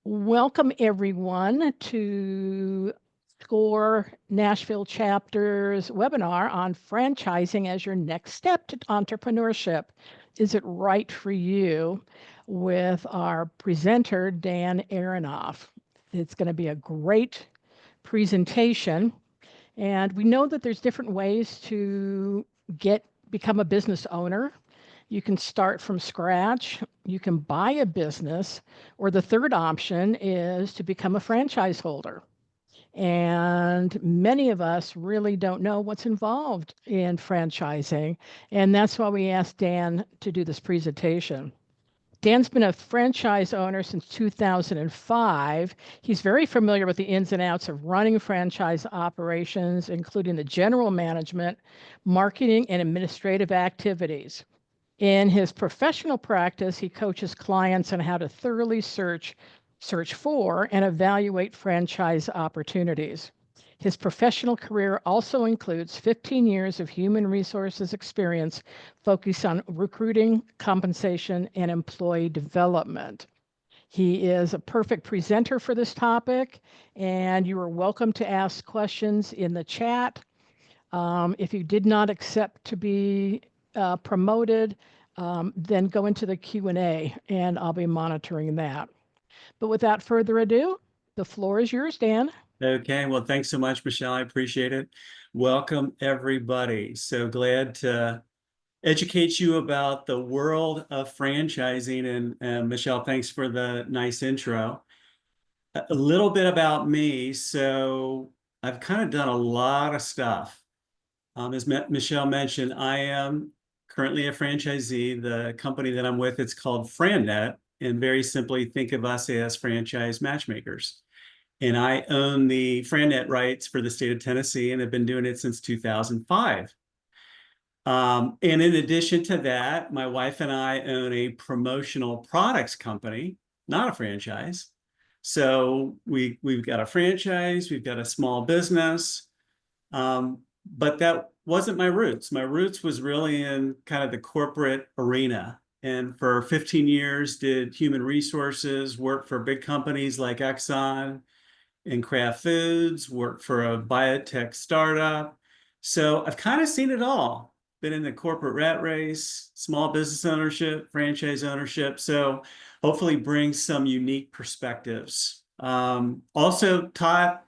Welcome, everyone, to SCORE Nashville Chapter's webinar on franchising as your next step to entrepreneurship. Is it right for you? With our presenter, Dan Aronoff. It's going to be a great presentation. And we know that there's different ways to become a business owner. You can start from scratch, you can buy a business, or the third option is to become a franchise holder. And many of us really don't know what's involved in franchising. And that's why we asked Dan to do this presentation. Dan's been a franchise owner since 2005. He's very familiar with the ins and outs of running franchise operations, including the general management, marketing, and administrative activities. In his professional practice, he coaches clients on how to thoroughly search for and evaluate franchise opportunities. His professional career also includes 15 years of human resources experience focused on recruiting, compensation, and employee development. He is a perfect presenter for this topic, and you are welcome to ask questions in the chat. If you did not accept to be promoted, then go into the Q&A, and I'll be monitoring that. But without further ado, the floor is yours, Dan. Okay, well, thanks so much, Michelle. I appreciate it. Welcome, everybody. So glad to educate you about the world of franchising. And Michelle, thanks for the nice intro. A little bit about me. So I've kind of done a lot of stuff. As Michelle mentioned, I am currently a franchisee. The company that I'm with, it's called FranNet. And very simply, think of us as franchise matchmakers. And I own the FranNet rights for the state of Tennessee and have been doing it since 2005. And in addition to that, my wife and I own a promotional products company, not a franchise. So we've got a franchise, we've got a small business, but that wasn't my roots. My roots was really in kind of the corporate arena. And for 15 years, did human resources, work for big companies like Exxon, in Kraft Foods, worked for a biotech startup. So I've kind of seen it all. Been in the corporate rat race, small business ownership, franchise ownership. So hopefully bring some unique perspectives. Also taught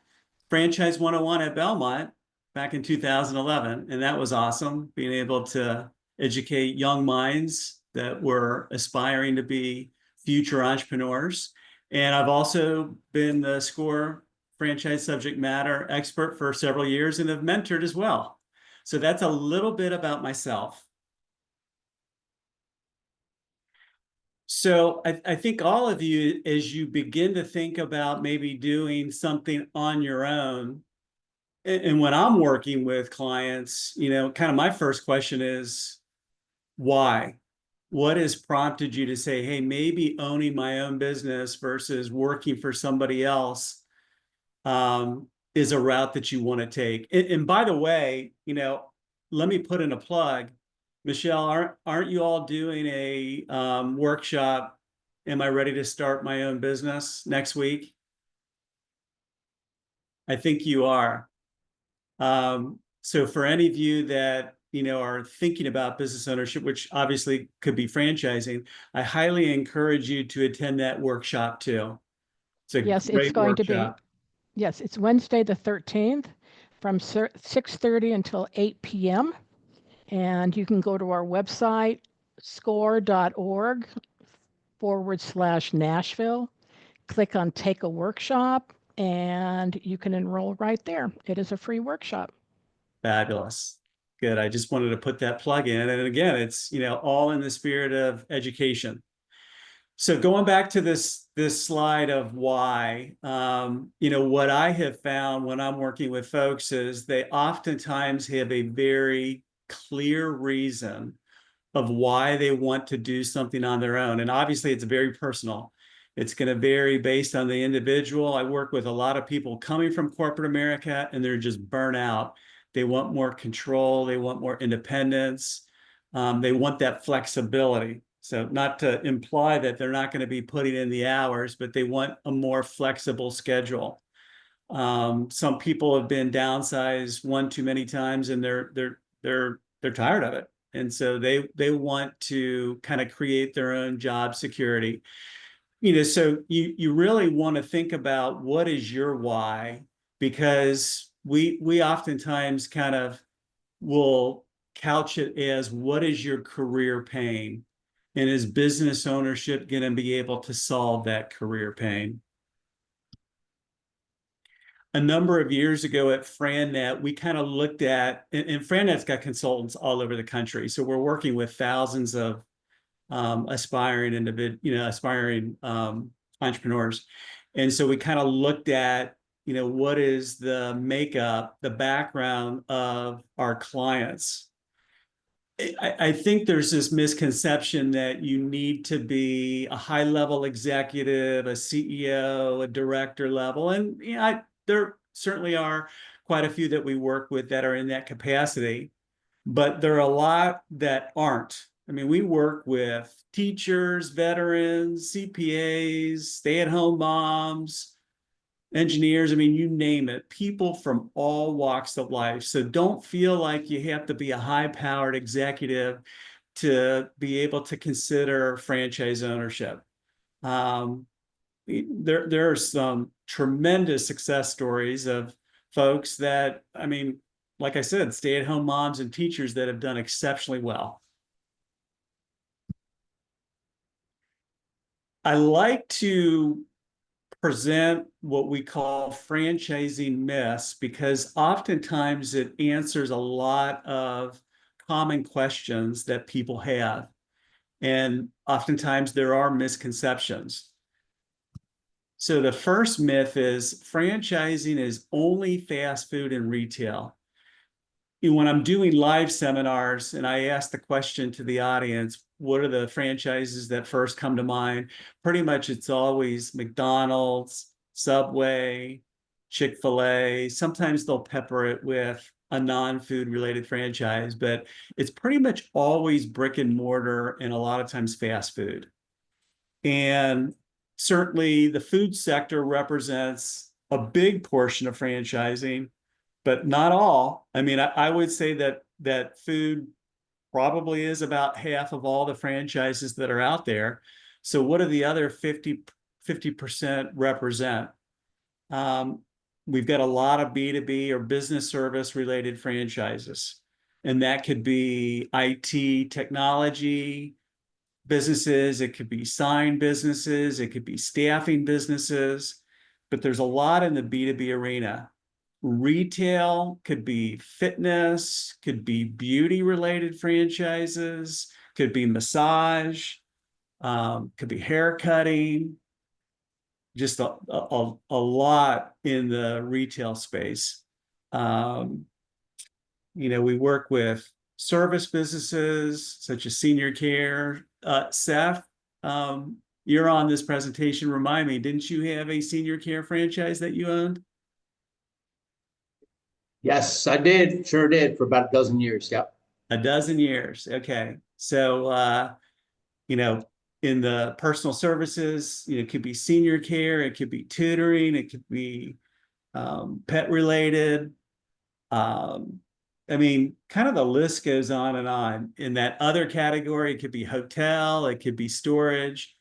Franchise 101 at Belmont back in 2011. And that was awesome, being able to educate young minds that were aspiring to be future entrepreneurs. And I've also been the SCORE franchise subject matter expert for several years and have mentored as well. So that's a little bit about myself. So I think all of you, as you begin to think about maybe doing something on your own, and when I'm working with clients, kind of my first question is, why? What has prompted you to say, hey, maybe owning my own business versus working for somebody else is a route that you want to take? And by the way, let me put in a plug. Michelle, aren't you all doing a workshop? Am I ready to start my own business next week? I think you are. So for any of you that are thinking about business ownership, which obviously could be franchising, I highly encourage you to attend that workshop too. It's a Yes, it's great going to be. workshop. Yes, it's Wednesday the 13th from 6:30 until 8 p.m. And you can go to our website, score.org/Nashville, click on Take a Workshop, and you can enroll right there. It is a free workshop. Fabulous. Good. I just wanted to put that plug in. And again, it's, all in the spirit of education. So going back to this slide of why, what I have found when I'm working with folks is they oftentimes have a very clear reason of why they want to do something on their own. And obviously it's very personal. It's going to vary based on the individual. I work with a lot of people coming from corporate America and they're just burnt out. They want more control. They want more independence. They want that flexibility. So not to imply that they're not going to be putting in the hours, but they want a more flexible schedule. Some people have been downsized one too many times, and they're tired of it, and so they want to kind of create their own job security. So you really want to think about what is your why, because we oftentimes kind of will couch it as what is your career pain, and is business ownership going to be able to solve that career pain? A number of years ago at FranNet, we kind of looked at, and FranNet's got consultants all over the country, so we're working with thousands of aspiring entrepreneurs. And so we kind of looked at, what is the makeup, the background of our clients. I think there's this misconception that you need to be a high-level executive, a CEO, a director level. And there certainly are quite a few that we work with that are in that capacity, but there are a lot that aren't. I mean, we work with teachers, veterans, CPAs, stay-at-home moms, engineers. I mean, you name it, people from all walks of life. So don't feel like you have to be a high-powered executive to be able to consider franchise ownership. There are some tremendous success stories of folks that, I mean, like I said, stay-at-home moms and teachers that have done exceptionally well. I like to present what we call franchising myths, because oftentimes it answers a lot of common questions that people have. And oftentimes there are misconceptions. So the first myth is franchising is only fast food and retail. When I'm doing live seminars and I ask the question to the audience, what are the franchises that first come to mind? Pretty much it's always McDonald's, Subway, Chick-fil-A. Sometimes they'll pepper it with a non-food related franchise, but it's pretty much always brick and mortar and a lot of times fast food. And certainly the food sector represents a big portion of franchising, but not all. I mean, I would say that food probably is about half of all the franchises that are out there. So what do the other 50% represent? We've got a lot of B2B or business service related franchises, and that could be IT technology businesses, it could be sign businesses, it could be staffing businesses, but there's a lot in the B2B arena. Retail could be fitness, could be beauty related franchises, could be massage, could be hair cutting, just a lot in the retail space. We work with service businesses such as senior care. Seth, you're on this presentation. Remind me, didn't you have a senior care franchise that you owned? Yes, I did. Sure did for about a dozen years. Yep. A dozen years. Okay. So, in the personal services, it could be senior care, it could be tutoring, it could be pet related. I mean, kind of the list goes on and on. In that other category, it could be hotel, it could be storage.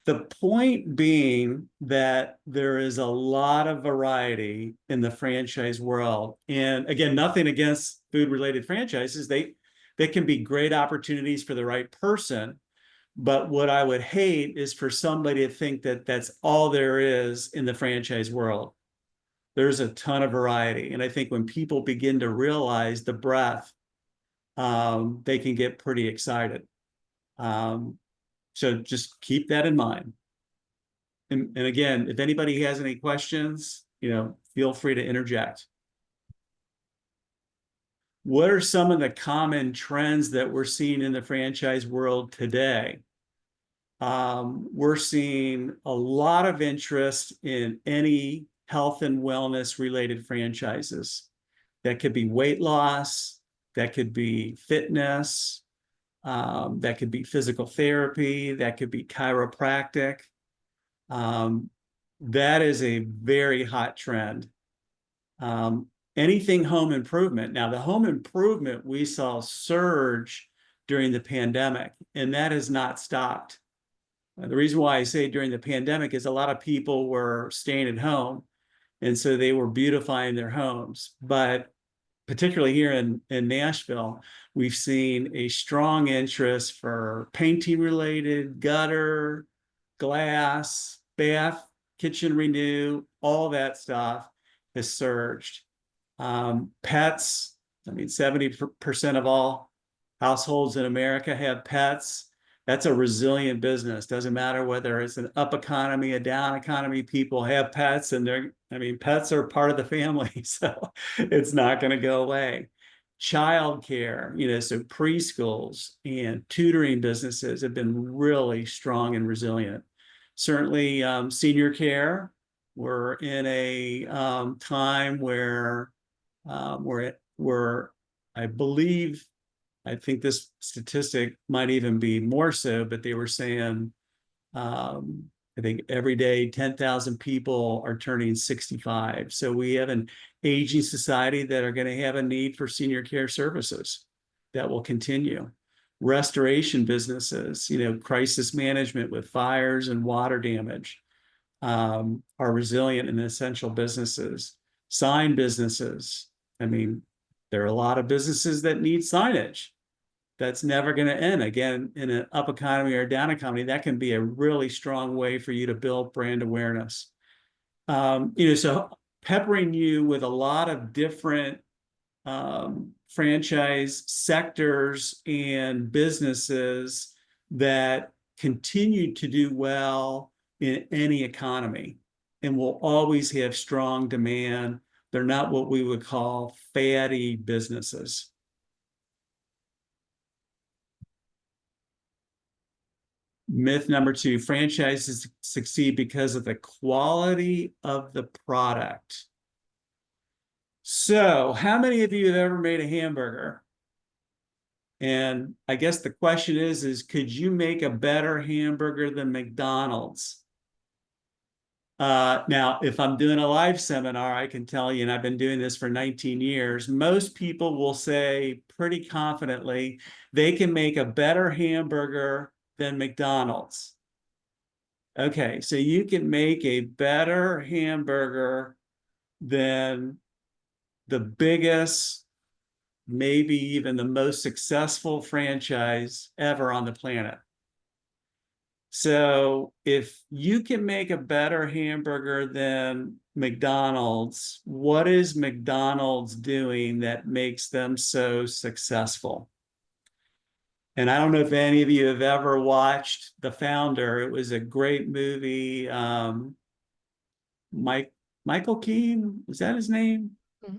The point being that there is a lot of variety in the franchise world. And again, nothing against food-related franchises. They can be great opportunities for the right person. But what I would hate is for somebody to think that that's all there is in the franchise world. There's a ton of variety. And I think when people begin to realize the breadth, they can get pretty excited. So just keep that in mind. And again, if anybody has any questions, feel free to interject. What are some of the common trends that we're seeing in the franchise world today? We're seeing a lot of interest in any health and wellness related franchises. That could be weight loss, that could be fitness, That could be physical therapy, that could be chiropractic. That is a very hot trend. Anything home improvement. Now, the home improvement we saw surge during the pandemic, and that has not stopped. The reason why I say during the pandemic is a lot of people were staying at home, and so they were beautifying their homes. But particularly here in Nashville, we've seen a strong interest for painting related, gutter, glass, bath, kitchen renew, all that stuff has surged. Pets, I mean, 70% of all households in America have pets. That's a resilient business. Doesn't matter whether it's an up economy, a down economy, people have pets, and pets are part of the family, so it's not going to go away. Childcare, so preschools and tutoring businesses have been really strong and resilient. Certainly, senior care. We're in a time where I think this statistic might even be more so, but they were saying, I think every day 10,000 people are turning 65. So we have an aging society that are going to have a need for senior care services that will continue. Restoration businesses, crisis management with fires and water damage, are resilient and essential businesses. Sign businesses. I mean, there are a lot of businesses that need signage. That's never going to end. Again, in an up economy or down economy, that can be a really strong way for you to build brand awareness. So peppering you with a lot of different franchise sectors and businesses that continue to do well in any economy and will always have strong demand. They're not what we would call fatty businesses. Myth number 2, franchises succeed because of the quality of the product. So, how many of you have ever made a hamburger? And I guess the question is could you make a better hamburger than McDonald's? Now, if I'm doing a live seminar, I can tell you, and I've been doing this for 19 years, most people will say pretty confidently they can make a better hamburger than McDonald's. Okay, so you can make a better hamburger than the biggest, maybe even the most successful franchise ever on the planet. So if you can make a better hamburger than McDonald's, what is McDonald's doing that makes them so successful? And I don't know if any of you have ever watched The Founder. It was a great movie. Michael Keane, is that his name? Mm-hmm.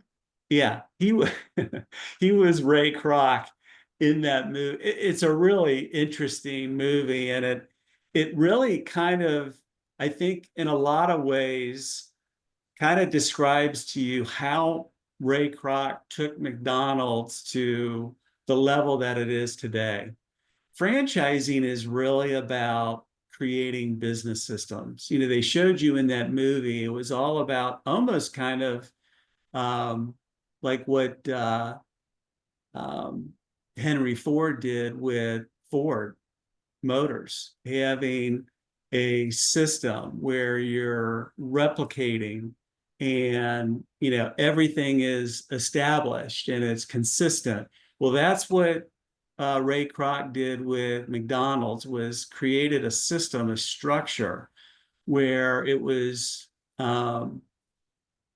Yeah, he was Ray Kroc in that movie. It's a really interesting movie, and it really kind of, I think, in a lot of ways, kind of describes to you how Ray Kroc took McDonald's to the level that it is today. Franchising is really about creating business systems. They showed you in that movie, it was all about almost kind of like what Henry Ford did with Ford Motors, having a system where you're replicating and everything is established and it's consistent. Well, that's what Ray Kroc did with McDonald's, was created a system, a structure where it was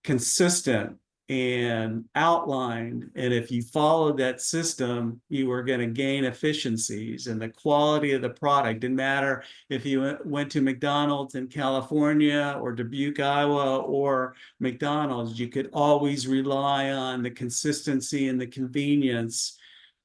consistent and outlined. And if you followed that system, you were going to gain efficiencies, and the quality of the product didn't matter if you went to McDonald's in California or Dubuque, Iowa, or McDonald's. You could always rely on the consistency and the convenience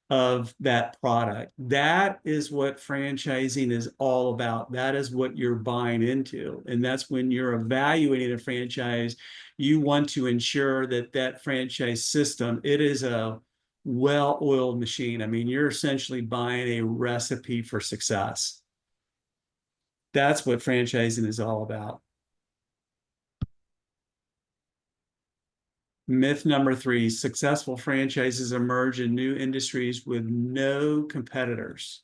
of that product. That is what franchising is all about. That is what you're buying into. And that's when you're evaluating a franchise, you want to ensure that that franchise system, it is a well-oiled machine. I mean, you're essentially buying a recipe for success. That's what franchising is all about. Myth number 3, successful franchises emerge in new industries with no competitors.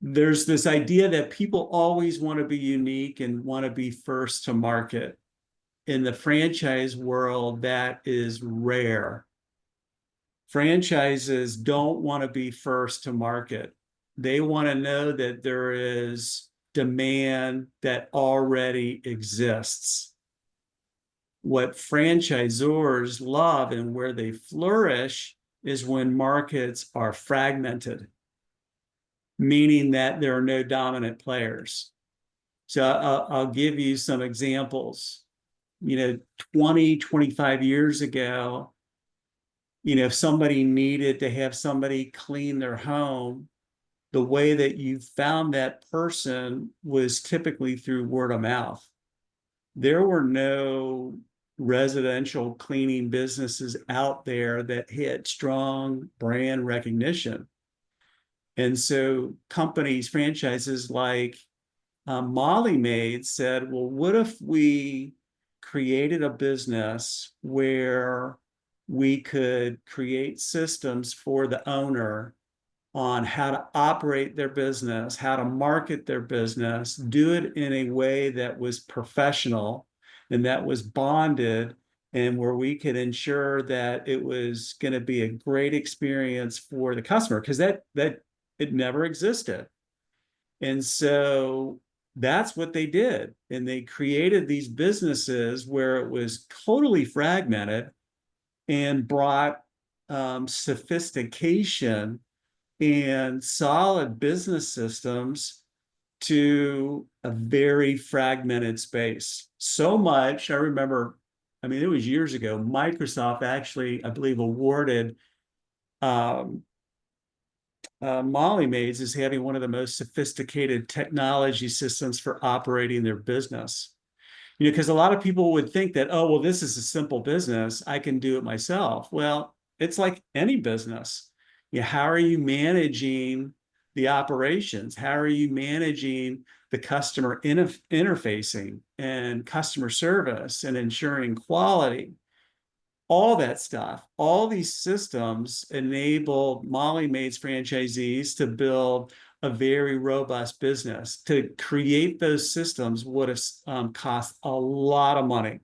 There's this idea that people always want to be unique and want to be first to market. In the franchise world, that is rare. Franchises don't want to be first to market. They want to know that there is demand that already exists. What franchisors love and where they flourish is when markets are fragmented, meaning that there are no dominant players. So I'll give you some examples. 20, 25 years ago, if somebody needed to have somebody clean their home, the way that you found that person was typically through word of mouth. There were no residential cleaning businesses out there that had strong brand recognition. And so companies, franchises like Molly Maid said, well, what if we created a business where we could create systems for the owner on how to operate their business, how to market their business, do it in a way that was professional and that was bonded, and where we could ensure that it was going to be a great experience for the customer, because that it never existed. And so that's what they did. And they created these businesses where it was totally fragmented and brought sophistication and solid business systems to a very fragmented space. So much, I remember, I mean, it was years ago, Microsoft actually, I believe, awarded Molly Maids as having one of the most sophisticated technology systems for operating their business. Because a lot of people would think that, oh, well, this is a simple business, I can do it myself. Well, it's like any business. How are you managing the operations? How are you managing the customer interfacing and customer service and ensuring quality? All that stuff, all these systems enable Molly Maid's franchisees to build a very robust business. To create those systems would have cost a lot of money.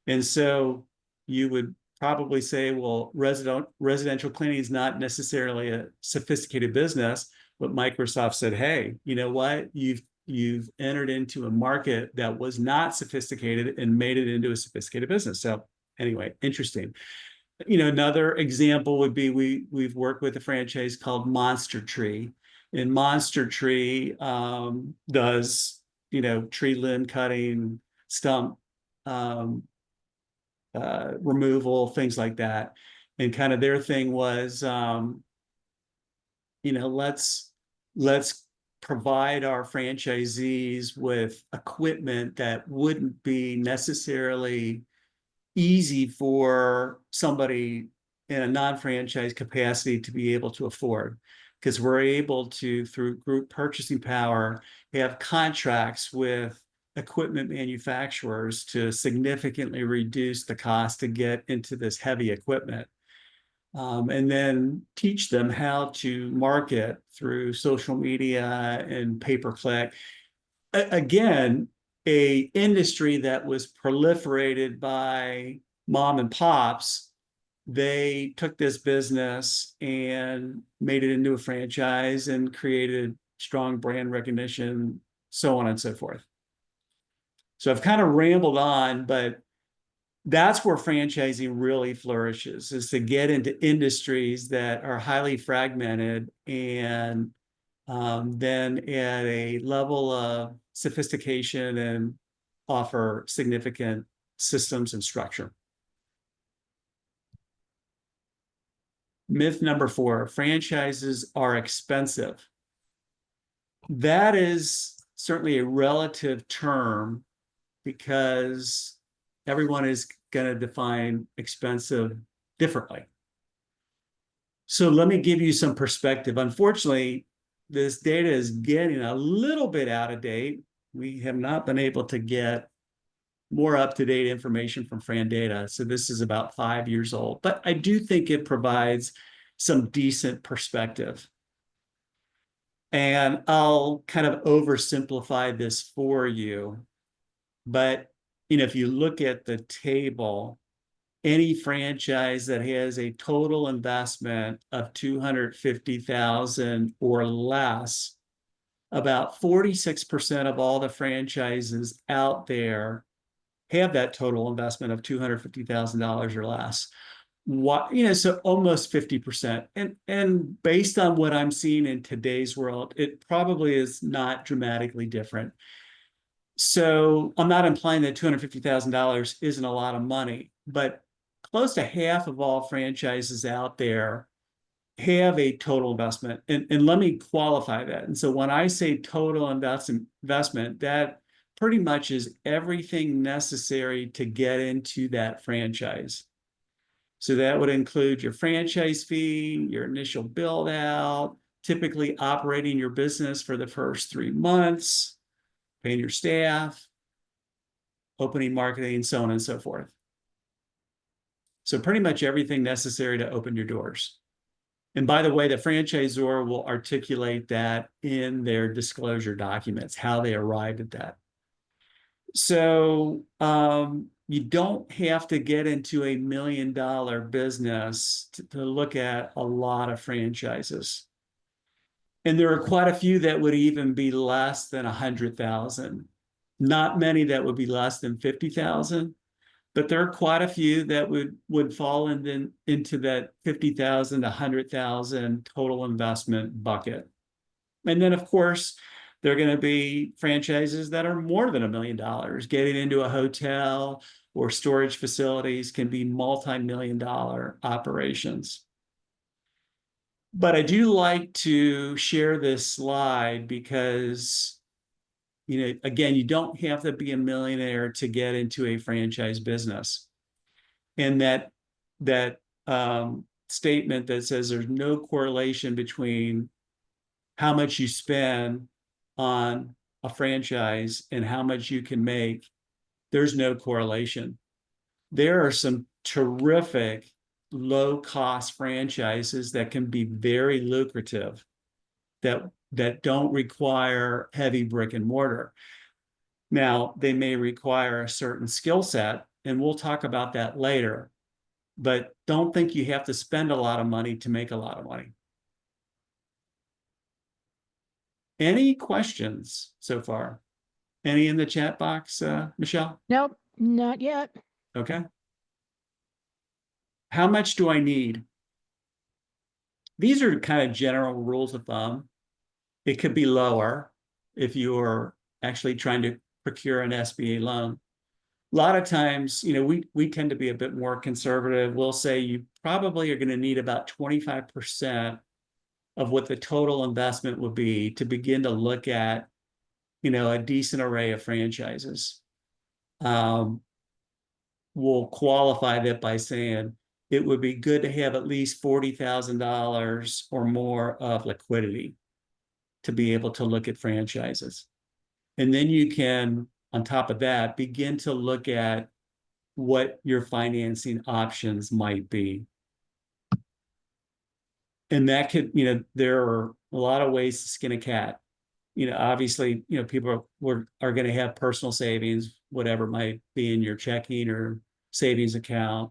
And so you would probably say, well, residential cleaning is not necessarily a sophisticated business, but Microsoft said, hey, you know what? You've entered into a market that was not sophisticated and made it into a sophisticated business. So anyway, interesting. Another example would be we've worked with a franchise called Monster Tree, and Monster Tree does tree limb cutting, stump removal, things like that. And kind of their thing was, let's provide our franchisees with equipment that wouldn't be necessarily easy for somebody in a non-franchise capacity to be able to afford, because we're able to, through group purchasing power, have contracts with equipment manufacturers to significantly reduce the cost to get into this heavy equipment. And then teach them how to market through social media and pay-per-click. Again, a industry that was proliferated by mom and pops. They took this business and made it into a franchise and created strong brand recognition, so on and so forth. So I've kind of rambled on, but that's where franchising really flourishes, is to get into industries that are highly fragmented and then at a level of sophistication and offer significant systems and structure. Myth number 4, franchises are expensive. That is certainly a relative term, because everyone is going to define expensive differently. So let me give you some perspective. Unfortunately, this data is getting a little bit out of date. We have not been able to get more up-to-date information from Fran Data. So this is about 5 years old, but I do think it provides some decent perspective. And I'll kind of oversimplify this for you. But if you look at the table, any franchise that has a total investment of $250,000 or less, about 46% of all the franchises out there have that total investment of $250,000 or less. So almost 50%. And based on what I'm seeing in today's world, it probably is not dramatically different. So I'm not implying that $250,000 isn't a lot of money, but close to half of all franchises out there have a total investment. And let me qualify that. And so when I say total investment, that pretty much is everything necessary to get into that franchise. So that would include your franchise fee, your initial build out, typically operating your business for the first 3 months, paying your staff, opening, marketing, so on and so forth. So pretty much everything necessary to open your doors. And by the way, the franchisor will articulate that in their disclosure documents, how they arrived at that. So you don't have to get into a $1 million business to look at a lot of franchises. And there are quite a few that would even be less than 100,000. Not many that would be less than 50,000, but there are quite a few that would fall into that 50,000 to 100,000 total investment bucket. And then, of course, there are going to be franchises that are more than $1 million. Getting into a hotel or storage facilities can be multi-million-dollar operations. But I do like to share this slide because, again, you don't have to be a millionaire to get into a franchise business. And that statement that says there's no correlation between how much you spend on a franchise and how much you can make, there's no correlation. There are some terrific low-cost franchises that can be very lucrative that don't require heavy brick and mortar. Now, they may require a certain skill set, and we'll talk about that later, but don't think you have to spend a lot of money to make a lot of money. Any questions so far? Any in the chat box, Michelle? Nope, not yet. Okay. How much do I need? These are kind of general rules of thumb. It could be lower if you're actually trying to procure an SBA loan. A lot of times, we tend to be a bit more conservative. We'll say you probably are going to need about 25% of what the total investment would be to begin to look at, a decent array of franchises. We'll qualify that by saying it would be good to have at least $40,000 or more of liquidity to be able to look at franchises. And then you can, on top of that, begin to look at what your financing options might be. And that could, there are a lot of ways to skin a cat. Obviously, people are going to have personal savings, whatever might be in your checking or savings account.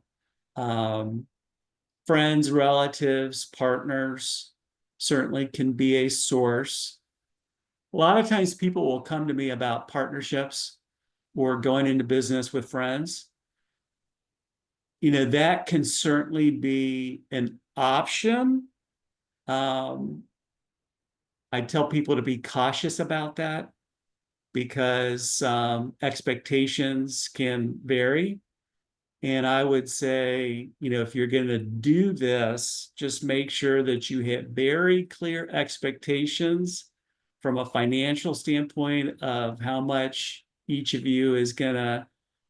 Friends, relatives, partners certainly can be a source. A lot of times people will come to me about partnerships or going into business with friends. That can certainly be an option. I tell people to be cautious about that because expectations can vary. And I would say, if you're going to do this, just make sure that you have very clear expectations from a financial standpoint of how much each of you is going to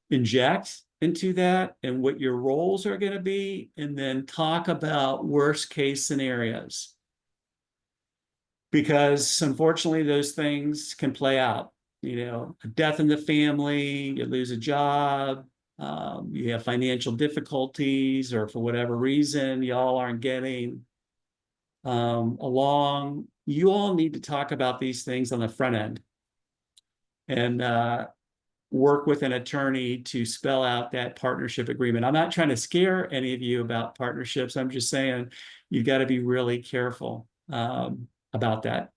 inject into that and what your roles are going to be, and then talk about worst case scenarios. Because unfortunately, those things can play out. You know, a death in the family, you lose a job, you have financial difficulties, or for whatever reason, y'all aren't getting along. You all need to talk about these things on the front end and work with an attorney to spell out that partnership agreement. I'm not trying to scare any of you about partnerships. I'm just saying you've got to be really careful about that.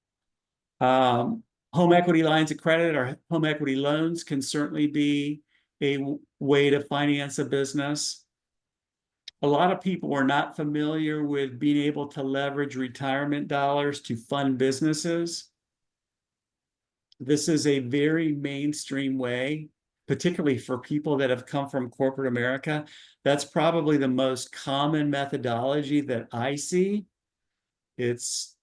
Home equity lines of credit or home equity loans can certainly be a way to finance a business. A lot of people are not familiar with being able to leverage retirement dollars to fund businesses. This is a very mainstream way, particularly for people that have come from corporate America. That's probably the most common methodology that I see. It's,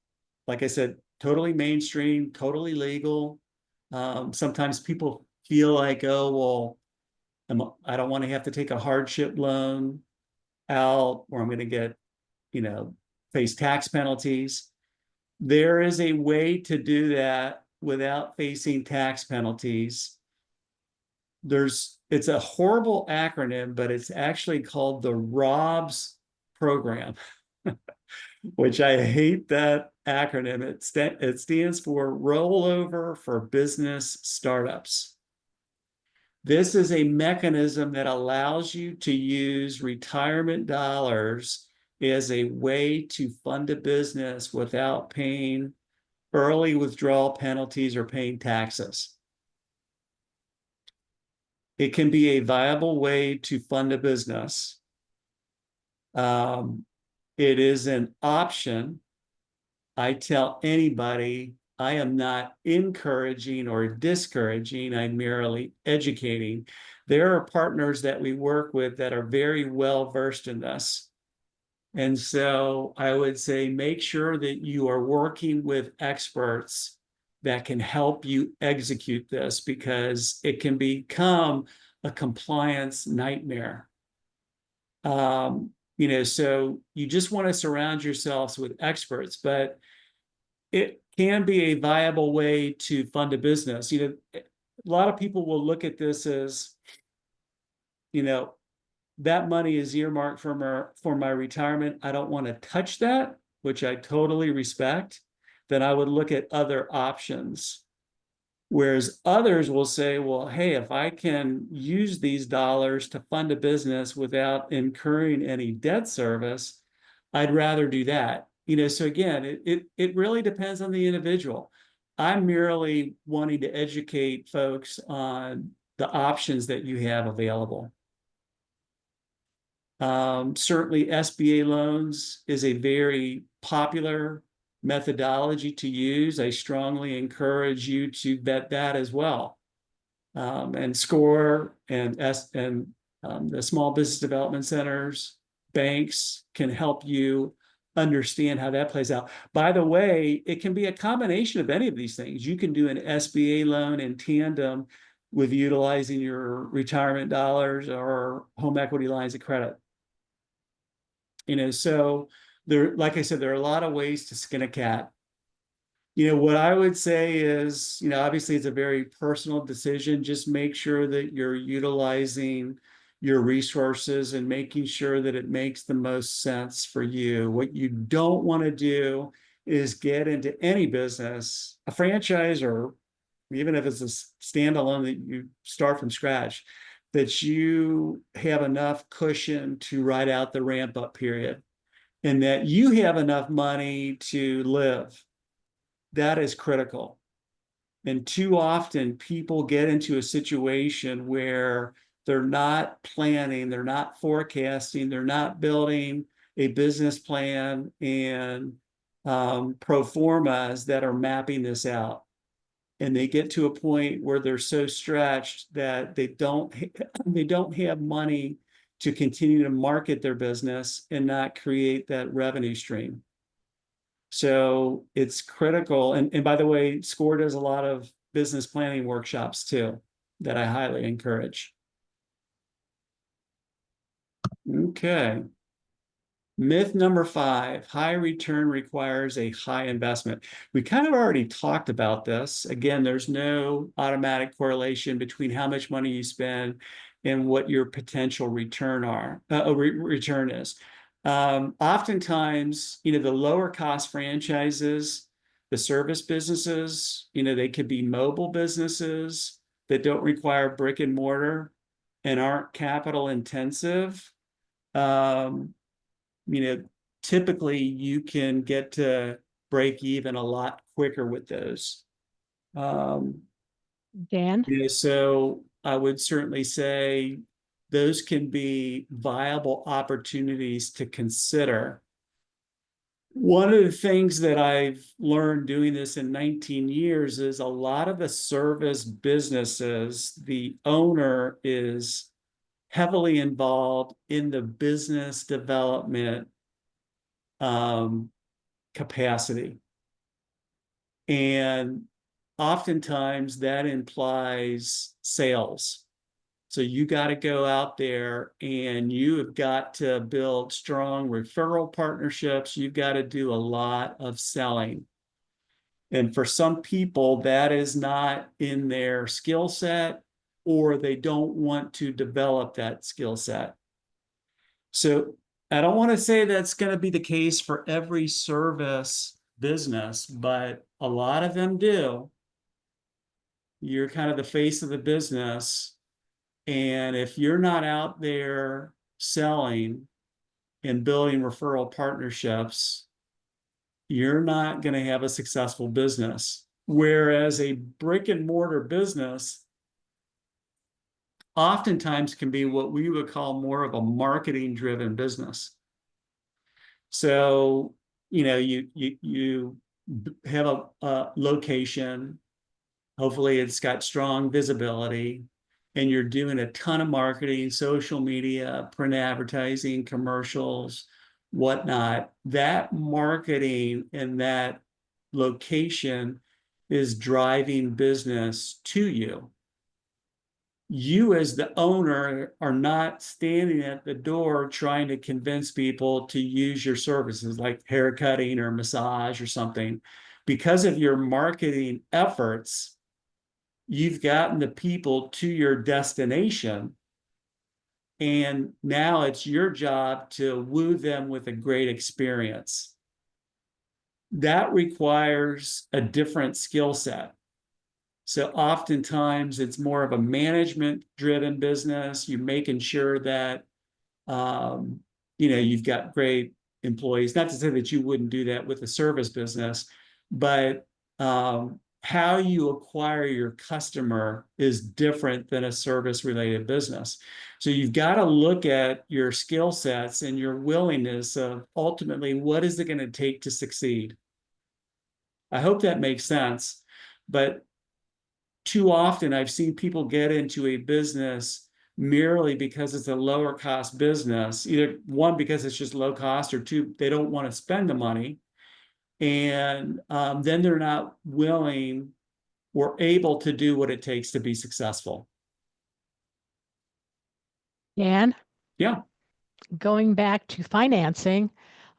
like I said, totally mainstream, totally legal. Sometimes people feel like, oh, well, I don't want to have to take a hardship loan out, or I'm going to get, face tax penalties. There is a way to do that without facing tax penalties. It's a horrible acronym, but it's actually called the ROBS program, which I hate that acronym. It stands for Rollover for Business Startups. This is a mechanism that allows you to use retirement dollars as a way to fund a business without paying early withdrawal penalties or paying taxes. It can be a viable way to fund a business. It is an option. I tell anybody, I am not encouraging or discouraging, I'm merely educating. There are partners that we work with that are very well versed in this. And so I would say make sure that you are working with experts that can help you execute this, because it can become a compliance nightmare. So you just want to surround yourselves with experts, but it can be a viable way to fund a business. A lot of people will look at this as, that money is earmarked for my retirement. I don't want to touch that, which I totally respect. Then I would look at other options. Whereas others will say, well, hey, if I can use these dollars to fund a business without incurring any debt service, I'd rather do that. So again, it really depends on the individual. I'm merely wanting to educate folks on the options that you have available. Certainly SBA loans is a very popular methodology to use. I strongly encourage you to vet that as well. And SCORE and the small business development centers, banks can help you understand how that plays out. By the way, it can be a combination of any of these things. You can do an SBA loan in tandem with utilizing your retirement dollars or home equity lines of credit. So there, like I said, there are a lot of ways to skin a cat. What I would say is, obviously it's a very personal decision. Just make sure that you're utilizing your resources and making sure that it makes the most sense for you. What you don't want to do is get into any business, a franchise, or even if it's a standalone that you start from scratch, that you have enough cushion to ride out the ramp up period, and that you have enough money to live. That is critical. And too often people get into a situation where they're not planning, they're not forecasting, they're not building a business plan and pro formas that are mapping this out. And they get to a point where they're so stretched that they don't have money to continue to market their business and not create that revenue stream. So it's critical. And by the way, SCORE does a lot of business planning workshops too, that I highly encourage. Okay. Myth number 5, high return requires a high investment. We kind of already talked about this. Again, there's no automatic correlation between how much money you spend and what your potential return return is. Oftentimes, the lower cost franchises, the service businesses, they could be mobile businesses that don't require brick and mortar and aren't capital intensive. You know, typically you can get to break even a lot quicker with those. Dan? So I would certainly say those can be viable opportunities to consider. One of the things that I've learned doing this in 19 years is a lot of the service businesses, the owner is heavily involved in the business development capacity. And oftentimes that implies sales. So you got to go out there and you have got to build strong referral partnerships. You've got to do a lot of selling. And for some people, that is not in their skill set, or they don't want to develop that skill set. So I don't want to say that's going to be the case for every service business, but a lot of them do. You're kind of the face of the business. And if you're not out there selling and building referral partnerships, you're not going to have a successful business. Whereas a brick and mortar business oftentimes can be what we would call more of a marketing driven business. So, you have a location, hopefully it's got strong visibility, and you're doing a ton of marketing, social media, print advertising, commercials, whatnot. That marketing and that location is driving business to you. You as the owner are not standing at the door trying to convince people to use your services like haircutting or massage or something. Because of your marketing efforts, you've gotten the people to your destination, and now it's your job to woo them with a great experience. That requires a different skill set. So oftentimes it's more of a management-driven business. You're making sure that you've got great employees. Not to say that you wouldn't do that with a service business, but how you acquire your customer is different than a service-related business. So you've got to look at your skill sets and your willingness of ultimately what is it going to take to succeed. I hope that makes sense, but too often I've seen people get into a business merely because it's a lower cost business, either one, because it's just low cost, or two, they don't want to spend the money. And then they're not willing or able to do what it takes to be successful. Dan? Yeah. Going back to financing,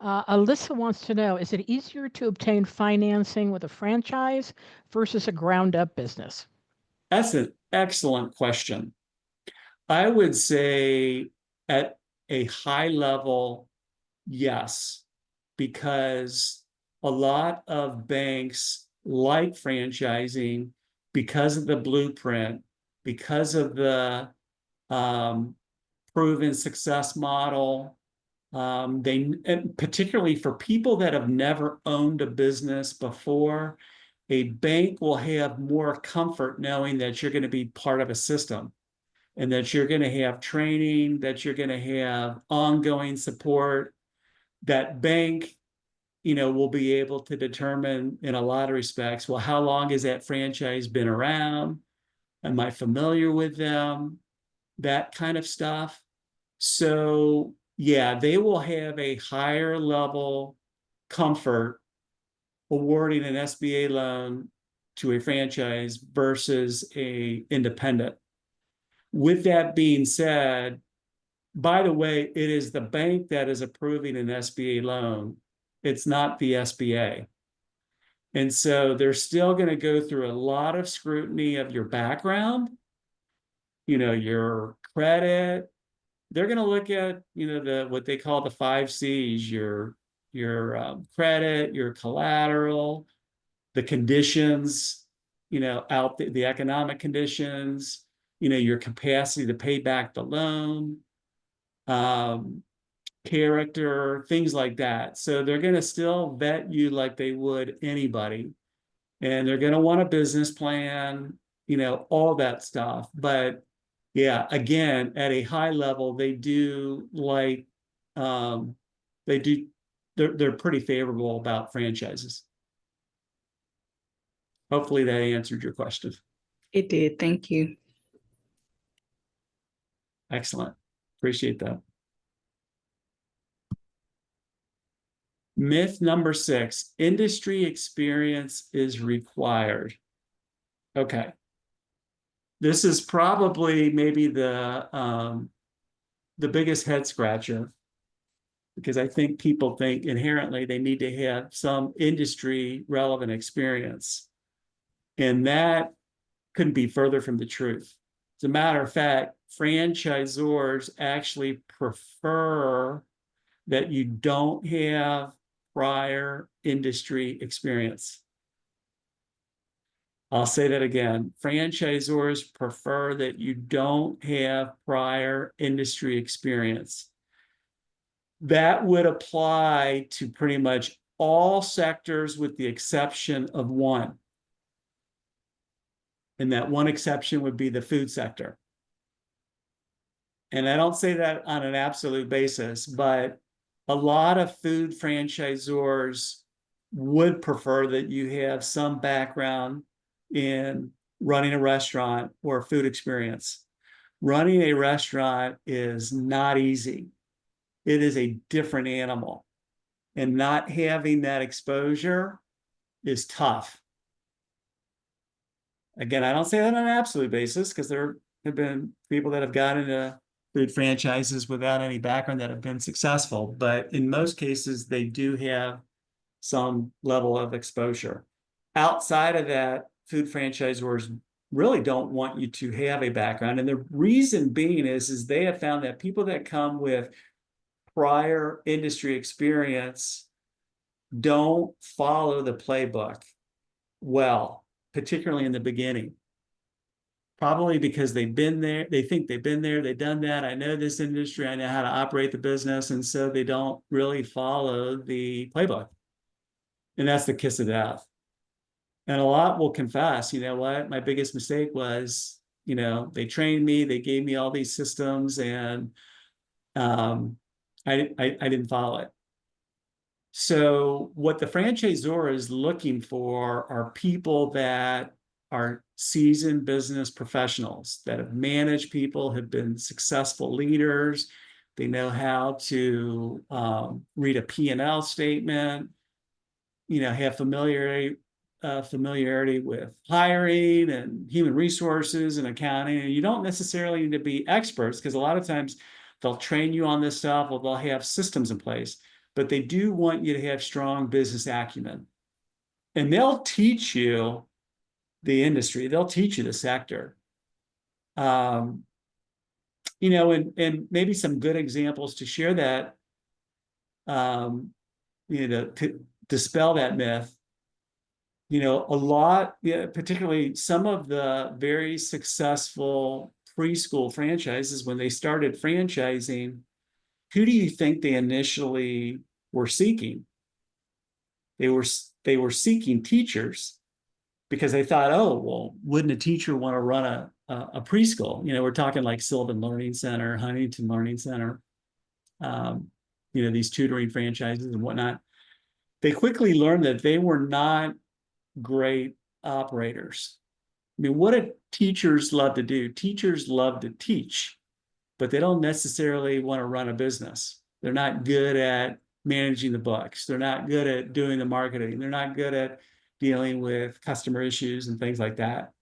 Alyssa wants to know, is it easier to obtain financing with a franchise versus a ground up business? That's an excellent question. I would say at a high level, yes, because a lot of banks like franchising because of the blueprint, because of the proven success model. And particularly for people that have never owned a business before, a bank will have more comfort knowing that you're going to be part of a system and that you're going to have training, that you're going to have ongoing support. That bank, will be able to determine in a lot of respects, well, how long has that franchise been around? Am I familiar with them? That kind of stuff. So yeah, they will have a higher level comfort awarding an SBA loan to a franchise versus a independent. With that being said, by the way, it is the bank that is approving an SBA loan. It's not the SBA. And so they're still going to go through a lot of scrutiny of your background, your credit. They're going to look at, what they call the 5 C's, your credit, your collateral, the conditions, out the economic conditions, your capacity to pay back the loan, character, things like that. So they're going to still vet you like they would anybody. And they're going to want a business plan, all that stuff. But yeah, again, at a high level, they do like, they do, they're pretty favorable about franchises. Hopefully that answered your question. It did. Thank you. Excellent. Appreciate that. Myth number 6, industry experience is required. Okay. This is probably maybe the biggest head scratcher, because I think people think inherently they need to have some industry relevant experience. And that couldn't be further from the truth. As a matter of fact, franchisors actually prefer that you don't have prior industry experience. I'll say that again. Franchisors prefer that you don't have prior industry experience. That would apply to pretty much all sectors with the exception of one. And that one exception would be the food sector. And I don't say that on an absolute basis, but a lot of food franchisors would prefer that you have some background in running a restaurant or food experience. Running a restaurant is not easy. It is a different animal. And not having that exposure is tough. Again, I don't say that on an absolute basis, because there have been people that have gotten into food franchises without any background that have been successful. But in most cases, they do have some level of exposure. Outside of that, food franchisors really don't want you to have a background. And the reason being is they have found that people that come with prior industry experience don't follow the playbook well, particularly in the beginning. Probably because they've been there, they think they've been there, they've done that. I know this industry, I know how to operate the business. And so they don't really follow the playbook. And that's the kiss of death. And a lot will confess, you know what, my biggest mistake was, they trained me, they gave me all these systems, and I didn't follow it. So what the franchisor is looking for are people that are seasoned business professionals that have managed people, have been successful leaders. They know how to read a P&L statement, have familiarity with hiring and human resources and accounting. And you don't necessarily need to be experts, because a lot of times they'll train you on this stuff, or they'll have systems in place, but they do want you to have strong business acumen. And they'll teach you the industry, they'll teach you the sector. And maybe some good examples to share that, to dispel that myth. A lot, particularly some of the very successful preschool franchises, when they started franchising, who do you think they initially were seeking? They were seeking teachers, because they thought, oh, well, wouldn't a teacher want to run a preschool? We're talking like Sylvan Learning Center, Huntington Learning Center, these tutoring franchises and whatnot. They quickly learned that they were not great operators. I mean, what do teachers love to do? Teachers love to teach, but they don't necessarily want to run a business. They're not good at managing the books. They're not good at doing the marketing. They're not good at dealing with customer issues and things like that.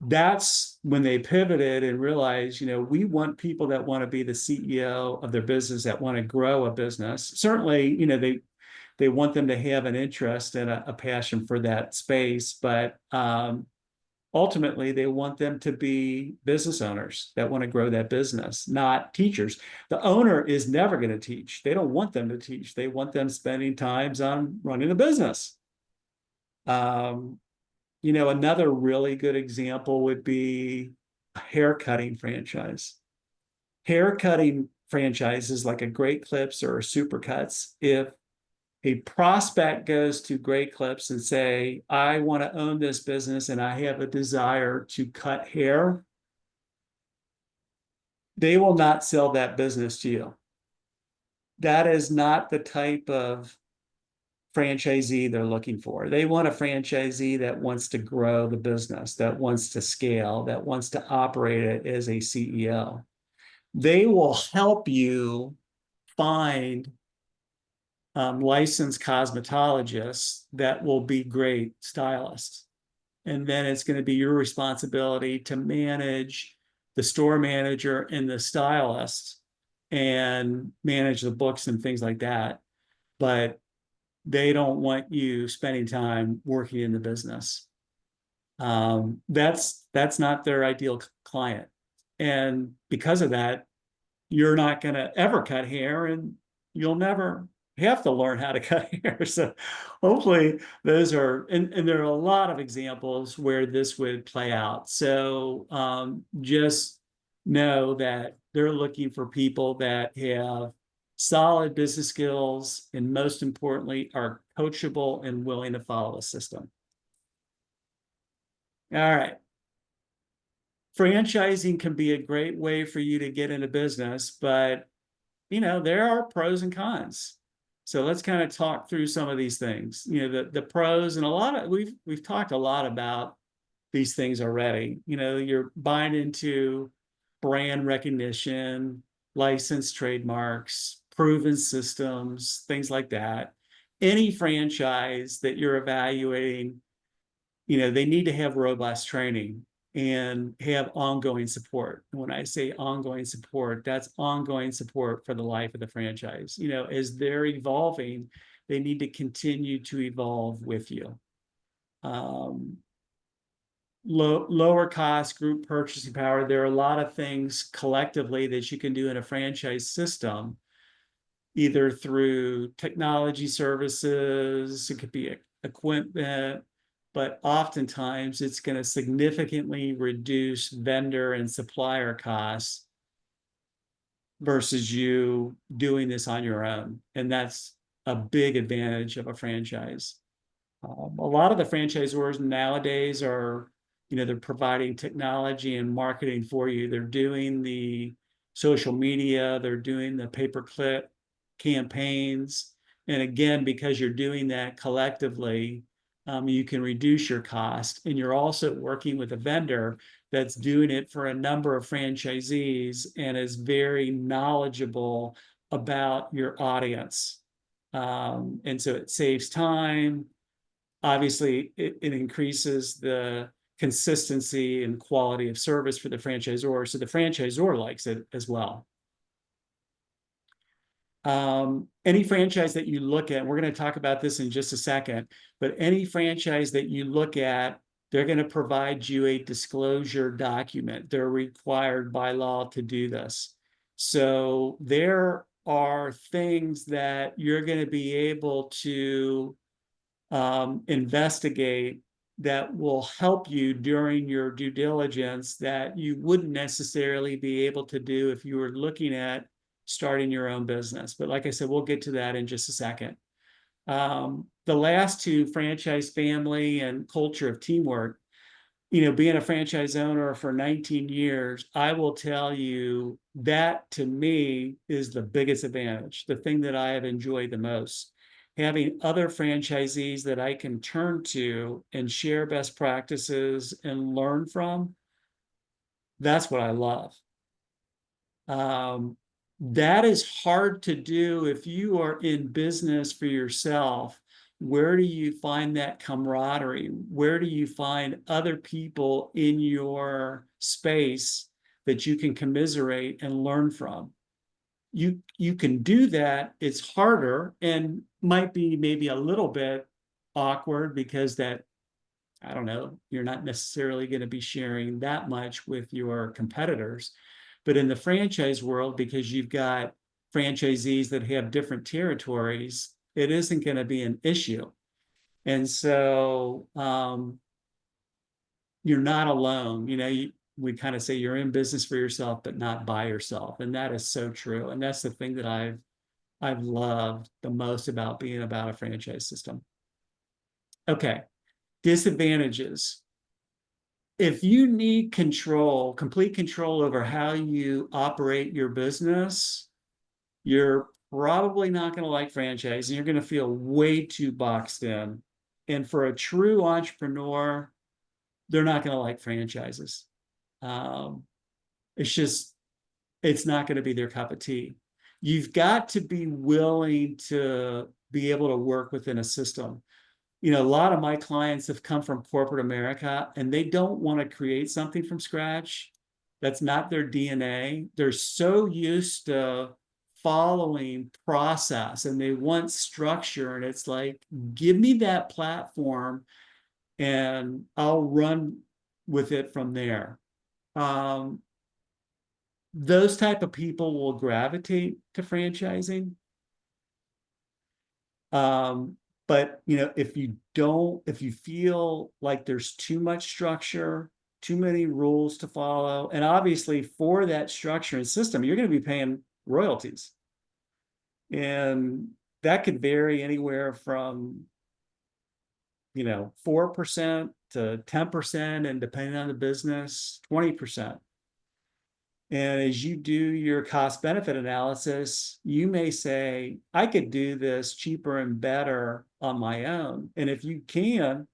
that's when they pivoted and realized, we want people that want to be the CEO of their business, that want to grow a business. Certainly, they want them to have an interest and a passion for that space, but ultimately they want them to be business owners that want to grow that business, not teachers. The owner is never going to teach. They don't want them to teach. They want them spending times on running the business. Another really good example would be a hair cutting franchise. Hair cutting franchises like a Great Clips or a Supercuts, if a prospect goes to Great Clips and say, I want to own this business and I have a desire to cut hair, they will not sell that business to you. That is not the type of franchisee they're looking for. They want a franchisee that wants to grow the business, that wants to scale, that wants to operate it as a CEO. They will help you find licensed cosmetologists that will be great stylists. And then it's going to be your responsibility to manage the store manager and the stylist and manage the books and things like that. But they don't want you spending time working in the business. That's not their ideal client. And because of that, you're not going to ever cut hair and you'll never have to learn how to cut hair. So hopefully those are, and there are a lot of examples where this would play out. So just know that they're looking for people that have solid business skills and most importantly are coachable and willing to follow a system. All right. Franchising can be a great way for you to get into business, but there are pros and cons. So let's kind of talk through some of these things. The pros, and we've talked a lot about these things already. You're buying into brand recognition, licensed trademarks, proven systems, things like that. Any franchise that you're evaluating, they need to have robust training and have ongoing support. When I say ongoing support, that's ongoing support for the life of the franchise. As they're evolving, they need to continue to evolve with you. Lower cost, group purchasing power. There are a lot of things collectively that you can do in a franchise system, either through technology services, it could be equipment, but oftentimes it's going to significantly reduce vendor and supplier costs versus you doing this on your own. And that's a big advantage of a franchise. A lot of the franchisors nowadays are, they're providing technology and marketing for you. They're doing the social media, they're doing the pay-per-click campaigns. And again, because you're doing that collectively, you can reduce your cost. And you're also working with a vendor that's doing it for a number of franchisees and is very knowledgeable about your audience. And so it saves time. Obviously, it increases the consistency and quality of service for the franchisor. So the franchisor likes it as well. Any franchise that you look at, we're going to talk about this in just a second, but any franchise that you look at, they're going to provide you a disclosure document. They're required by law to do this. So there are things that you're going to be able to investigate that will help you during your due diligence that you wouldn't necessarily be able to do if you were looking at starting your own business. But like I said, we'll get to that in just a second. The last two, franchise family and culture of teamwork, being a franchise owner for 19 years, I will tell you that to me is the biggest advantage, the thing that I have enjoyed the most. Having other franchisees that I can turn to and share best practices and learn from, that's what I love. That is hard to do if you are in business for yourself Where do you find that camaraderie? Where do you find other people in your space that you can commiserate and learn from? You can do that. It's harder and might be maybe a little bit awkward because that, I don't know, you're not necessarily going to be sharing that much with your competitors. But in the franchise world, because you've got franchisees that have different territories, it isn't going to be an issue. And so you're not alone. We kind of say you're in business for yourself, but not by yourself. And that is so true. And that's the thing that I've loved the most about being about a franchise system. Okay, disadvantages. If you need control, complete control over how you operate your business, you're probably not going to like franchising. You're going to feel way too boxed in. And for a true entrepreneur, they're not going to like franchises. It's not going to be their cup of tea. You've got to be willing to be able to work within a system. A lot of my clients have come from corporate America and they don't want to create something from scratch. That's not their DNA. They're so used to following process and they want structure. And it's like, give me that platform and I'll run with it from there. Those type of people will gravitate to franchising. But if you feel like there's too much structure, too many rules to follow, and obviously for that structure and system, you're going to be paying royalties. And that could vary anywhere from 4% to 10%, and depending on the business, 20%. And as you do your cost benefit analysis, you may say, I could do this cheaper and better on my own. And if you can,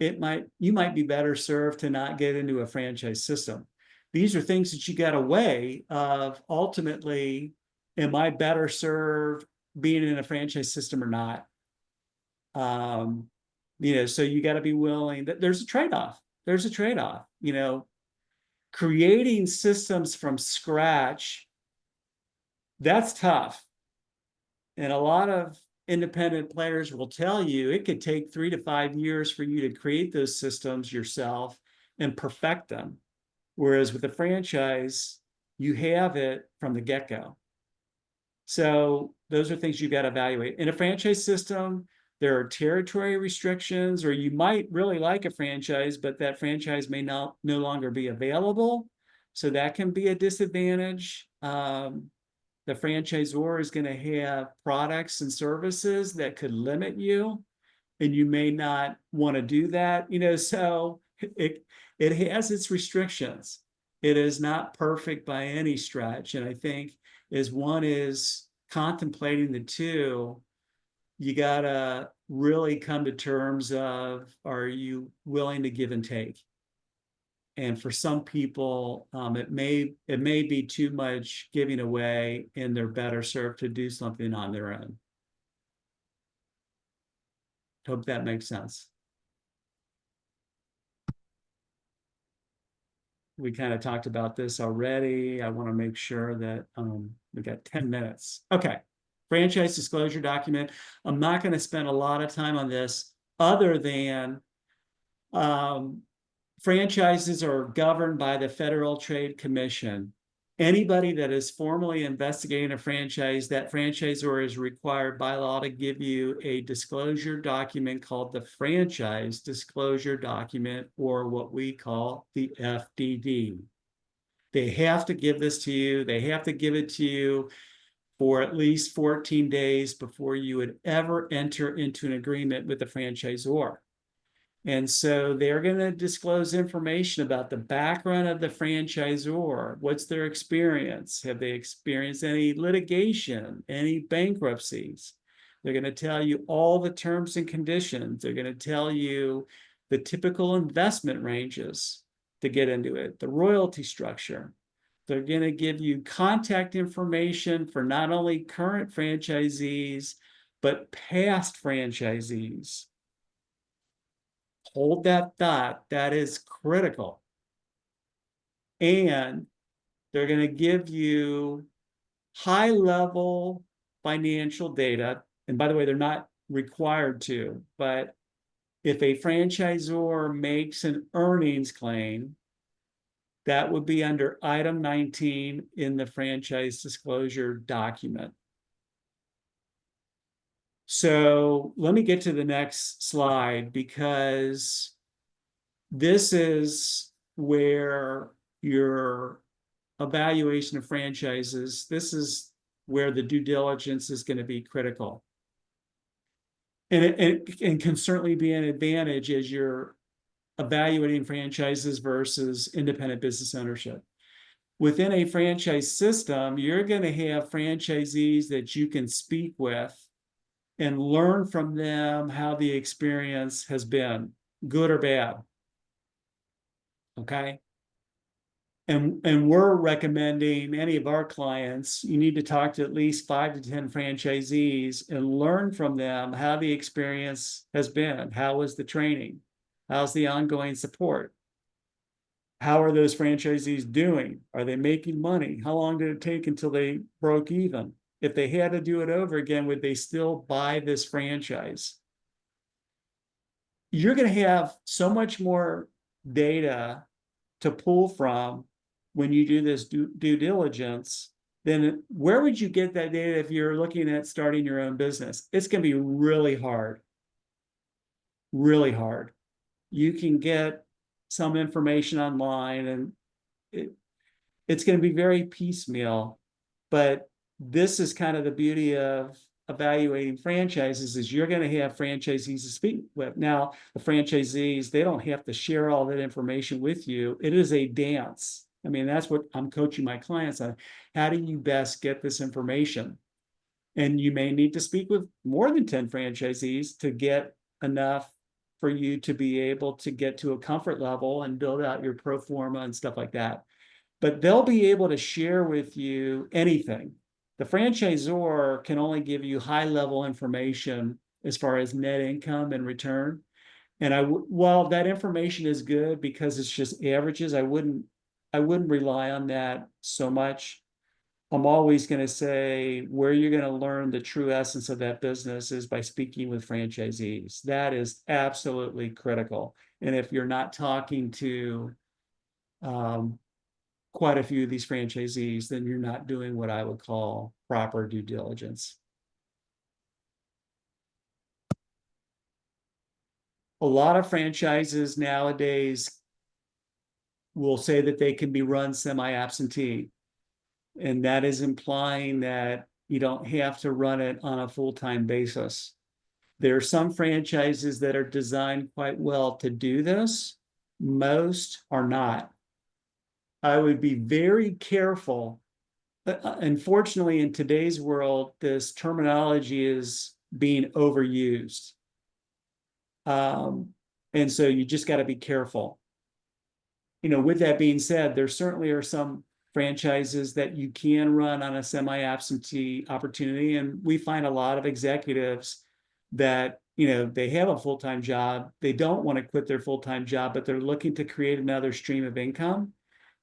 you might be better served to not get into a franchise system. These are things that you got to weigh of ultimately, am I better served being in a franchise system or not? So you got to be willing that there's a trade-off. Creating systems from scratch, that's tough. And a lot of independent players will tell you it could take 3 to 5 years for you to create those systems yourself and perfect them. Whereas with a franchise, you have it from the get-go. So those are things you've got to evaluate. In a franchise system, there are territory restrictions, or you might really like a franchise, but that franchise may no longer be available. So that can be a disadvantage. The franchisor is going to have products and services that could limit you, and you may not want to do that. So it has its restrictions. It is not perfect by any stretch. And I think as one is contemplating the two, you gotta really come to terms of, are you willing to give and take? And for some people, it may be too much giving away, and they're better served to do something on their own. Hope that makes sense. We kind of talked about this already. I want to make sure that we got 10 minutes. Okay. Franchise disclosure document. I'm not going to spend a lot of time on this other than franchises are governed by the Federal Trade Commission. Anybody that is formally investigating a franchise, that franchisor is required by law to give you a disclosure document called the Franchise Disclosure Document, or what we call the FDD. They have to give this to you. They have to give it to you for at least 14 days before you would ever enter into an agreement with the franchisor. And so they're going to disclose information about the background of the franchisor. What's their experience? Have they experienced any litigation, any bankruptcies? They're going to tell you all the terms and conditions. They're going to tell you the typical investment ranges to get into it, the royalty structure. They're going to give you contact information for not only current franchisees, But past franchisees, hold that thought, that is critical. And they're going to give you high-level financial data. And by the way, they're not required to, but if a franchisor makes an earnings claim, that would be under item 19 in the franchise disclosure document. So let me get to the next slide, because this is where your evaluation of franchises, this is where the due diligence is going to be critical. And it can certainly be an advantage as you're evaluating franchises versus independent business ownership. Within a franchise system, you're going to have franchisees that you can speak with and learn from them how the experience has been, good or bad. Okay? And we're recommending any of our clients, you need to talk to at least 5 to 10 franchisees and learn from them how the experience has been. How was the training? How's the ongoing support? How are those franchisees doing? Are they making money? How long did it take until they broke even? If they had to do it over again, would they still buy this franchise? You're going to have so much more data to pull from when you do this due diligence. Then where would you get that data if you're looking at starting your own business? It's going to be really hard. Really hard. You can get some information online, and it's going to be very piecemeal. But this is kind of the beauty of evaluating franchises, is you're going to have franchisees to speak with. Now, the franchisees, they don't have to share all that information with you. It is a dance. I mean, that's what I'm coaching my clients on. How do you best get this information? And you may need to speak with more than 10 franchisees to get enough for you to be able to get to a comfort level and build out your pro forma and stuff like that. But they'll be able to share with you anything. The franchisor can only give you high-level information as far as net income and return. And while that information is good because it's just averages, I wouldn't rely on that so much. I'm always going to say where you're going to learn the true essence of that business is by speaking with franchisees. That is absolutely critical. And if you're not talking to quite a few of these franchisees, then you're not doing what I would call proper due diligence. A lot of franchises nowadays will say that they can be run semi-absentee. And that is implying that you don't have to run it on a full-time basis. There are some franchises that are designed quite well to do this. Most are not. I would be very careful. Unfortunately, in today's world, this terminology is being overused. And so you just got to be careful. You know, with that being said, there certainly are some franchises that you can run on a semi-absentee opportunity. And we find a lot of executives that, you know, they have a full-time job. They don't want to quit their full-time job, but they're looking to create another stream of income.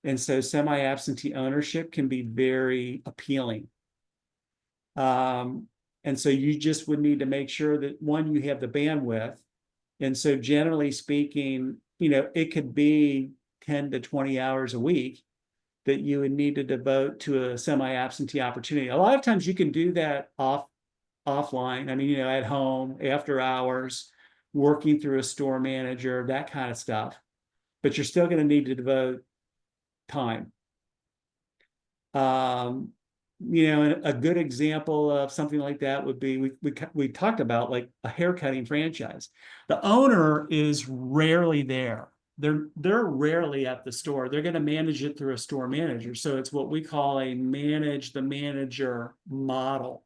And so semi-absentee ownership can be very appealing. And so you just would need to make sure that, one, you have the bandwidth. And so generally speaking, you know, it could be 10 to 20 hours a week that you would need to devote to a semi-absentee opportunity. A lot of times you can do that offline. I mean, you know, at home, after hours, working through a store manager, that kind of stuff. But you're still going to need to devote time. You know, and a good example of something like that would be, we talked about like a haircutting franchise. The owner is rarely there. They're rarely at the store. They're going to manage it through a store manager. So it's what we call a manage the manager model.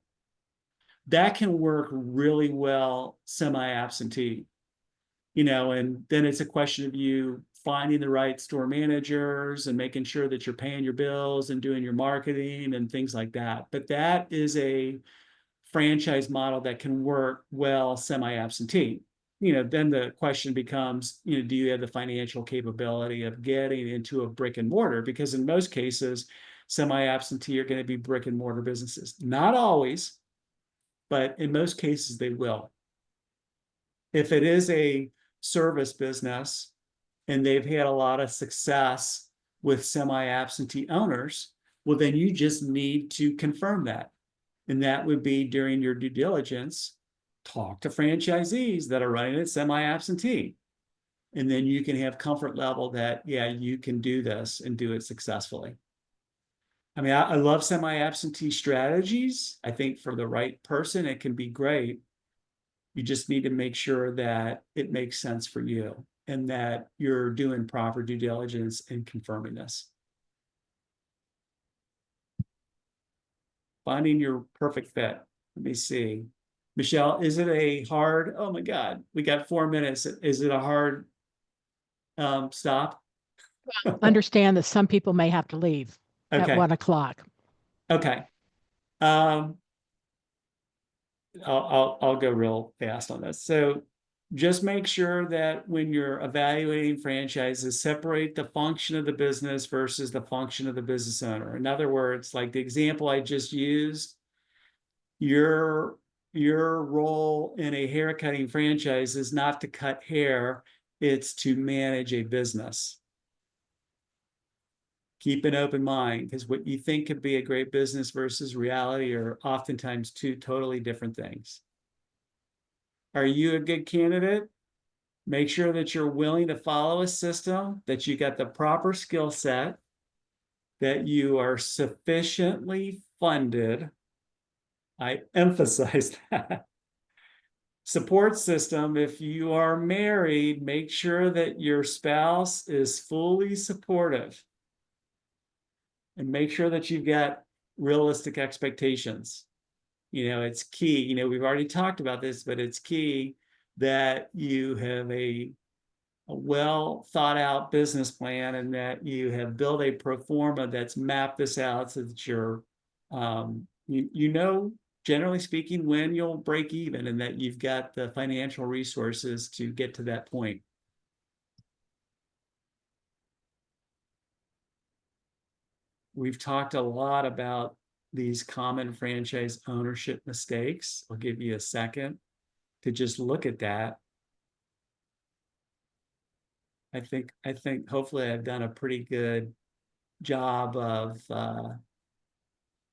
That can work really well semi-absentee. You know, and then it's a question of you finding the right store managers and making sure that you're paying your bills and doing your marketing and things like that. But that is a franchise model that can work well semi-absentee. Then the question becomes, do you have the financial capability of getting into a brick and mortar? Because in most cases, semi-absentee are going to be brick and mortar businesses. Not always, but in most cases they will. If it is a service business and they've had a lot of success with semi-absentee owners, well, then you just need to confirm that. And that would be during your due diligence, talk to franchisees that are running it semi-absentee. And then you can have comfort level that, yeah, you can do this and do it successfully. I mean, I love semi-absentee strategies. I think for the right person, it can be great. You just need to make sure that it makes sense for you and that you're doing proper due diligence and confirming this. Finding your perfect fit. Let me see. Michelle, is it a hard, oh my God, we got 4 minutes. Is it a hard stop? Understand that some people may have to leave at Okay. 1 o'clock. Okay. I'll go real fast on this. So just make sure that when you're evaluating franchises, separate the function of the business versus the function of the business owner. In other words, like the example I just used, your role in a haircutting franchise is not to cut hair, it's to manage a business. Keep an open mind, because what you think could be a great business versus reality are oftentimes two totally different things. Are you a good candidate? Make sure that you're willing to follow a system, that you got the proper skill set, that you are sufficiently funded. I emphasize that. Support system, if you are married, make sure that your spouse is fully supportive. And make sure that you've got realistic expectations. It's key. We've already talked about this, but it's key that you have a well thought out business plan and that you have built a pro forma that's mapped this out so that you're, generally speaking, when you'll break even and that you've got the financial resources to get to that point. We've talked a lot about these common franchise ownership mistakes. I'll give you a second to just look at that. I think hopefully I've done a pretty good job of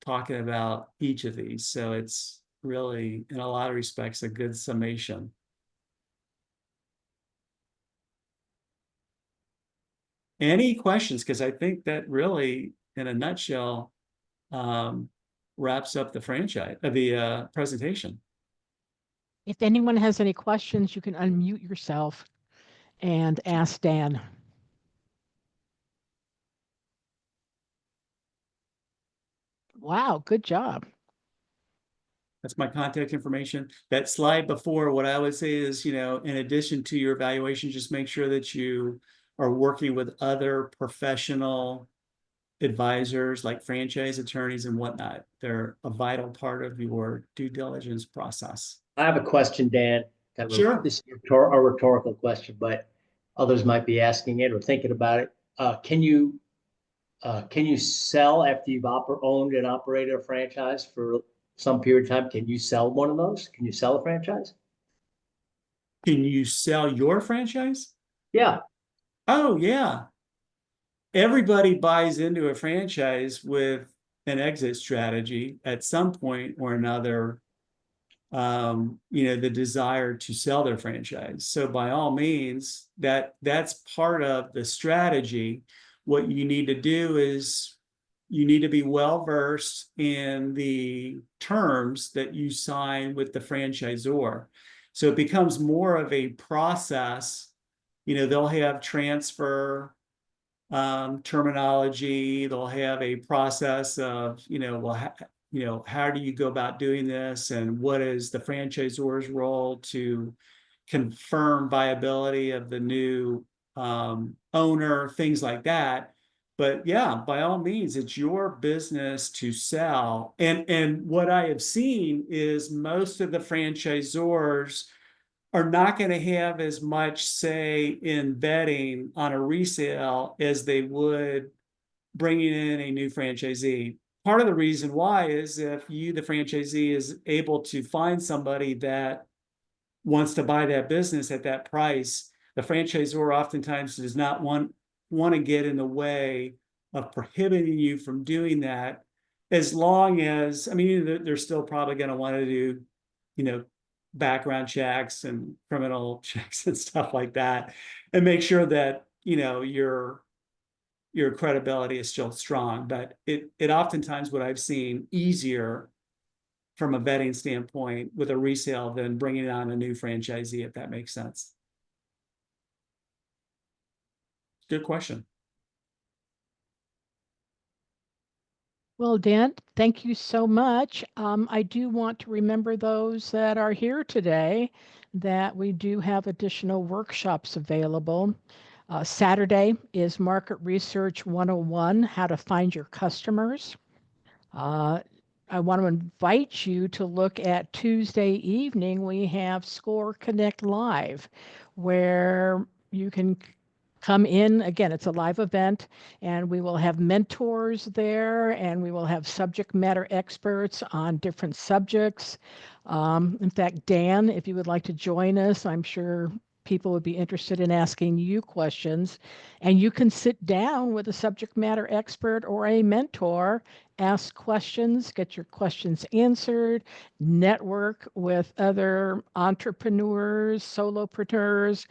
talking about each of these. So it's really, in a lot of respects, a good summation. Any questions? Because I think that really, in a nutshell, wraps up the presentation. If anyone has any questions, you can unmute yourself and ask Dan. Wow, good job. That's my contact information. That slide before, what I would say is, in addition to your evaluation, just make sure that you are working with other professional advisors like franchise attorneys and whatnot. They're a vital part of your due diligence process. I have a question, Dan. Sure. This is a rhetorical question, but others might be asking it or thinking about it. Can you sell after you've owned and operated a franchise for some period of time? Can you sell one of those? Can you sell a franchise? Can you sell your franchise? Yeah. Oh, yeah. Everybody buys into a franchise with an exit strategy at some point or another, the desire to sell their franchise. So by all means, that's part of the strategy. What you need to do is you need to be well-versed in the terms that you sign with the franchisor. So it becomes more of a process. They'll have transfer terminology. They'll have a process of, how do you go about doing this, and what is the franchisor's role to confirm viability of the new owner, things like that. But yeah, by all means, it's your business to sell. And what I have seen is most of the franchisors are not going to have as much say in betting on a resale as they would bringing in a new franchisee. Part of the reason why is if you, the franchisee, is able to find somebody that wants to buy that business at that price, the franchisor oftentimes does not want to get in the way of prohibiting you from doing that, as long as, I mean, they're still probably going to want to do, you know, background checks and criminal checks and stuff like that, and make sure that, you know, your credibility is still strong. But it oftentimes, what I've seen, easier from a vetting standpoint with a resale than bringing on a new franchisee, if that makes sense. Good question. Well, Dan, thank you so much. I do want to remember those that are here today that we do have additional workshops available. Saturday is Market Research 101, How to Find Your Customers. I want to invite you to look at Tuesday evening. We have Score Connect Live, where you can come in. Again, it's a live event, and we will have mentors there, and we will have subject matter experts on different subjects. In fact, Dan, if you would like to join us, I'm sure people would be interested in asking you questions. And you can sit down with a subject matter expert or a mentor, ask questions, get your questions answered, network with other entrepreneurs, solopreneurs,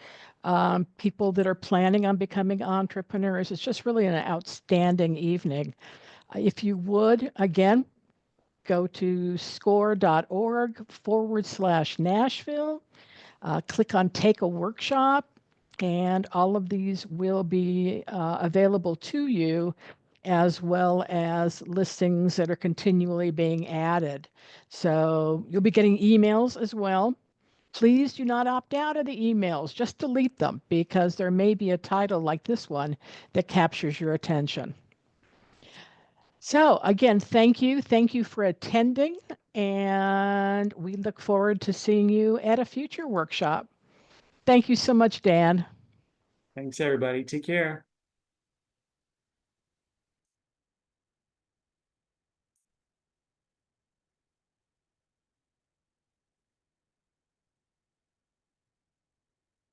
people that are planning on becoming entrepreneurs. It's just really an outstanding evening. If you would, again, go to score.org/Nashville, click on Take a Workshop, and all of these will be available to you, as well as listings that are continually being added. So you'll be getting emails as well. Please do not opt out of the emails, just delete them, because there may be a title like this one that captures your attention. So again, thank you. Thank you for attending, and we look forward to seeing you at a future workshop. Thank you so much, Dan. Thanks, everybody. Take care.